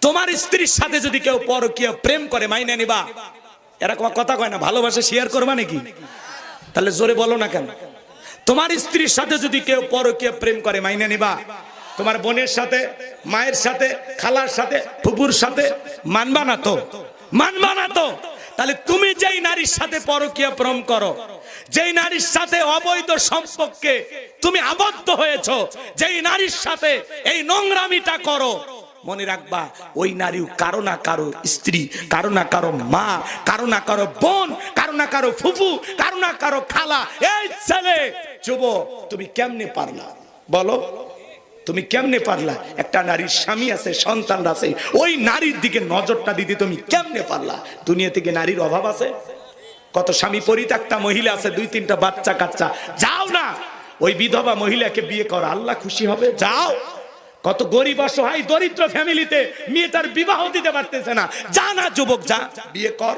তোমার স্ত্রীর সাথে যদি কেউ পরকীয়া প্রেম করে মাইনে নিবা? এরকম কথা কয় না, ভালোবাসা শেয়ার করবা নাকি? তাহলে জোরে বলো না কেন? তোমার স্ত্রীর সাথে যদি কেউ পরকীয়া প্রেম করে মাইনে নিবা? তোমার বোনের সাথে, মায়ের সাথে, খালার সাথে, ফুপুর সাথে মানবা না তো? মানবা না তো? তাহলে তুমি যেই নারীর সাথে পরকীয়া প্রেম করো, যেই নারীর সাথে অবৈধ সম্পর্কে তুমি আবদ্ধ হয়েছো, যেই নারীর সাথে এই নোংরামিটা করো, মনে রাখবা ওই নারীও কারো না কারো স্ত্রী, কারো না কারো মা, কারো না কারো বোন, কারো না কারো ফুফু, কারো না কারো খালা। এই ছেলে যুবক, তুমি কেমনে পারলা বলো? তুমি কেমনে পারলা? একটা নারীর স্বামী আছে, সন্তান আছে, ওই নারীর দিকে নজরটা দিতে তুমি কেমনে পারলা? দুনিয়া থেকে নারীর অভাব আছে? কত স্বামী পরিত্যক্তা মহিলা আছে, 2-3টা বাচ্চা কাচ্চা। যাও না, ওই বিধবা মহিলাকে বিয়ে করো, আল্লাহ খুশি হবে। যাও। কত গরিব অসহায় দরিদ্র ফ্যামিলিতে মেয়েটার বিবাহ দিতে পারতেছে না, যা না যুবক, যা বিয়ে কর।